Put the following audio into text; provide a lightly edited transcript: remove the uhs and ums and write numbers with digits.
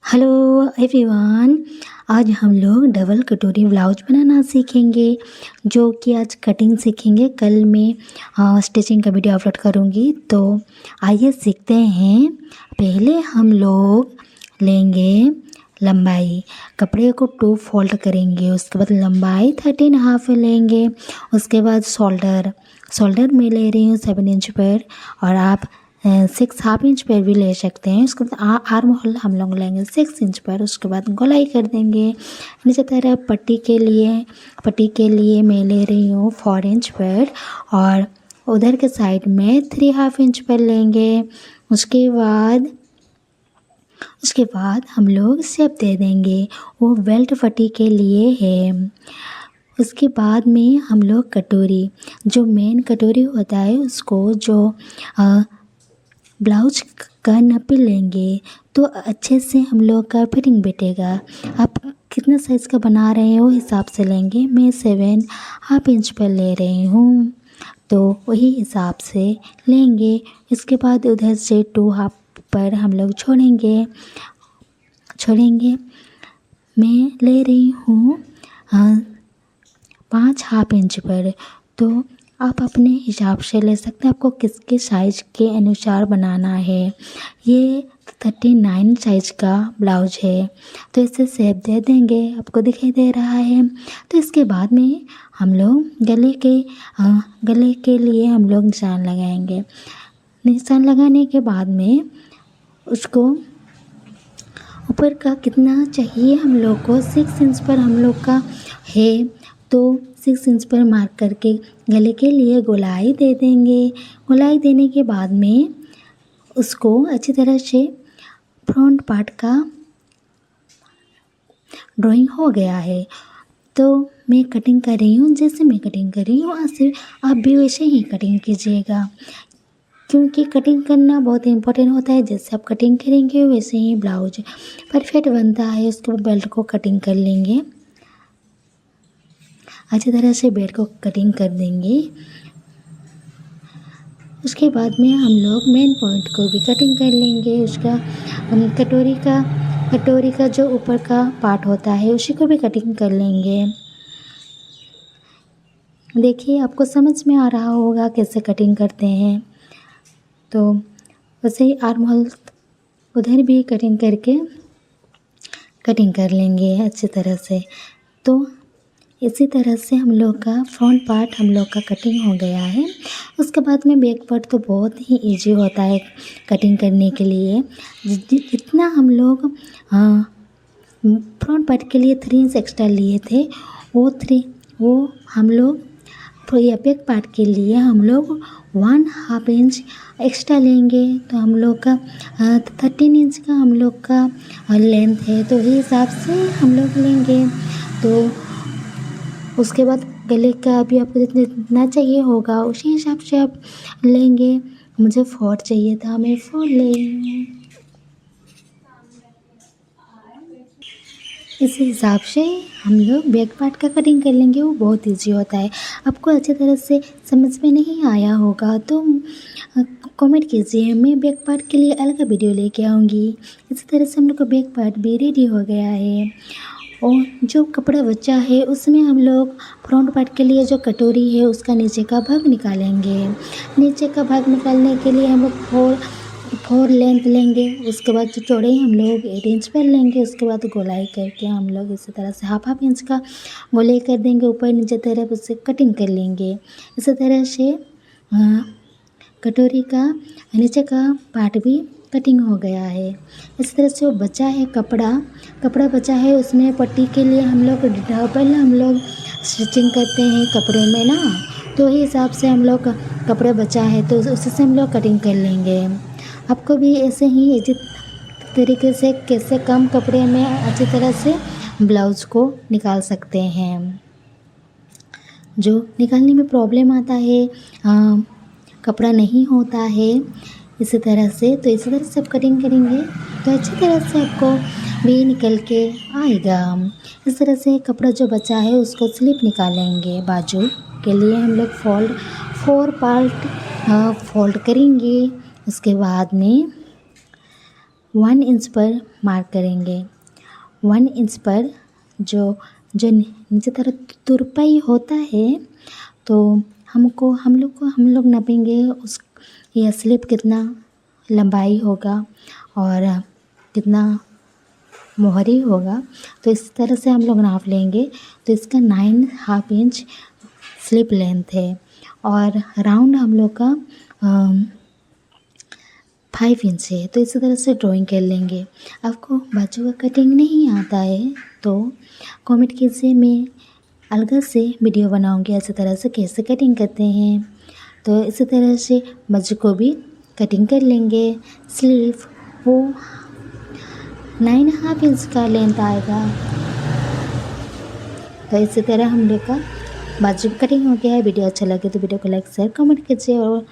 Hello everyone. आज हम लोग डबल कटोरी ब्लाउज बनाना सीखेंगे, जो कि आज कटिंग सीखेंगे। कल मैं स्टिचिंग का वीडियो अपलोड करूँगी। तो आइए सीखते हैं। पहले हम लोग लेंगे लंबाई, कपड़े को 2 फोल्ड करेंगे। उसके बाद लंबाई 13.5 लेंगे। उसके बाद शोल्डर में ले रही हूँ 7 इंच पर, और आप 6.5 इंच पर भी ले सकते हैं। उसके बाद आर्म होल हम लोग लेंगे 6 इंच पर। उसके बाद गोलाई कर देंगे नीचे तरफ। पट्टी के लिए मैं ले रही हूँ 4 इंच पर, और उधर के साइड में 3.5 इंच पर लेंगे। उसके बाद हम लोग शेप दे देंगे, वो बेल्ट पट्टी के लिए है। उसके बाद में हम लोग कटोरी, जो मेन कटोरी होता है, उसको जो ब्लाउज का नापी लेंगे तो अच्छे से हम लोग का फिटिंग बैठेगा। आप कितना साइज़ का बना रहे हो हिसाब से लेंगे। मैं 7.5 इंच पर ले रही हूँ, तो वही हिसाब से लेंगे। इसके बाद उधर से 2.5 पर हम लोग छोड़ेंगे। मैं ले रही हूँ 5.5 इंच पर। तो आप अपने हिसाब से ले सकते हैं, आपको किसके साइज़ के अनुसार बनाना है। ये 39 साइज़ का ब्लाउज है, तो इसे शेप दे देंगे, आपको दिखाई दे रहा है। तो इसके बाद में हम लोग गले के लिए हम लोग निशान लगाएंगे। निशान लगाने के बाद में उसको ऊपर का कितना चाहिए हम लोग को, 6 इंच पर हम लोग का है, तो 6 इंच पर मार्क करके गले के लिए गोलाई दे देंगे। गोलाई देने के बाद में उसको अच्छी तरह से फ्रंट पार्ट का ड्राइंग हो गया है। तो मैं कटिंग कर रही हूँ, जैसे मैं कटिंग कर रही हूँ ऐसे आप भी वैसे ही कटिंग कीजिएगा, क्योंकि कटिंग करना बहुत इम्पोर्टेंट होता है। जैसे आप कटिंग करेंगे वैसे ही ब्लाउज परफेक्ट बनता है। उसके बाद बेल्ट को कटिंग कर लेंगे, अच्छी तरह से बेल्ट को कटिंग कर देंगे। उसके बाद में हम लोग मेन पॉइंट को भी कटिंग कर लेंगे। उसका कटोरी का जो ऊपर का पार्ट होता है उसी को भी कटिंग कर लेंगे। देखिए, आपको समझ में आ रहा होगा कैसे कटिंग करते हैं। तो वैसे ही आर्म होल उधर भी कटिंग कर लेंगे अच्छी तरह से। तो इसी तरह से हम लोग का फ्रंट पार्ट हम लोग का कटिंग हो गया है। उसके बाद में बैक पार्ट तो बहुत ही इजी होता है कटिंग करने के लिए। जितना हम लोग फ्रंट पार्ट के लिए 3 इंच एक्स्ट्रा लिए थे, वो हम लोग या बैक पार्ट के लिए हम लोग 1/2 इंच एक्स्ट्रा लेंगे। तो हम लोग का 13 इंच का हम लोग का लेंथ है, तो इस हिसाब से हम लोग लेंगे। तो उसके बाद गले का भी आपको जितना चाहिए होगा उसी हिसाब से आप लेंगे। मुझे 4 चाहिए था, मैं 4 ले रही हूँ। इस हिसाब से हम लोग बैक पार्ट का कटिंग कर लेंगे, वो बहुत इजी होता है। आपको अच्छी तरह से समझ में नहीं आया होगा तो कमेंट कीजिए, मैं बैक पार्ट के लिए अलग वीडियो लेके आऊँगी। इसी तरह से हम लोग का बैक पार्ट भी रेडी हो गया है। और जो कपड़ा बचा है उसमें हम लोग फ्रंट पार्ट के लिए जो कटोरी है उसका नीचे का भाग निकालेंगे। नीचे का भाग निकालने के लिए हम लोग 4 लेंथ लेंगे। उसके बाद जो चौड़ाई हम लोग 8 इंच पर लेंगे। उसके बाद गोलाई करके हम लोग इसी तरह से 1/2 इंच का गोलाई कर देंगे ऊपर नीचे तरफ, उससे कटिंग कर लेंगे। इसी तरह से कटोरी का नीचे का पार्ट भी कटिंग हो गया है। इस तरह से वो बचा है कपड़ा बचा है, उसमें पट्टी के लिए हम लोग डबल स्टिचिंग करते हैं कपड़े में ना, तो ही हिसाब से हम लोग कपड़ा बचा है तो उसी से हम लोग कटिंग कर लेंगे। आपको भी ऐसे ही इसी तरीके से कैसे कम कपड़े में अच्छी तरह से ब्लाउज को निकाल सकते हैं। जो निकालने में प्रॉब्लम आता है, कपड़ा नहीं होता है इसी तरह से, तो इसी तरह से आप कटिंग करेंगे तो अच्छी तरह से आपको भी निकल के आएगा। इस तरह से कपड़ा जो बचा है उसको स्लिप निकालेंगे। बाजू के लिए हम लोग 4 पार्ट फोल्ड करेंगे। उसके बाद में 1 इंच पर मार्क करेंगे। 1 इंच पर जो जो नीचे तरफ तुरपाई होता है तो हम लोग नापेंगे उस यह स्लिप कितना लंबाई होगा और कितना मोहरी होगा। तो इस तरह से हम लोग नाप लेंगे। तो इसका 9.5 इंच स्लिप लेंथ है और राउंड हम लोग का 5 इंच है। तो इसी तरह से ड्राइंग कर लेंगे। आपको बाजू का कटिंग नहीं आता है तो कमेंट कीजिए, मैं अलग से वीडियो बनाऊंगी ऐसी तरह से कैसे कटिंग करते हैं। तो इसी तरह से बाजू को भी कटिंग कर लेंगे। स्लीव वो 9.5 इंच का लेंथ आएगा। तो इसी तरह हम लोग का बाजू कटिंग हो गया है। वीडियो अच्छा लगे तो वीडियो को लाइक शेयर कमेंट कीजिए और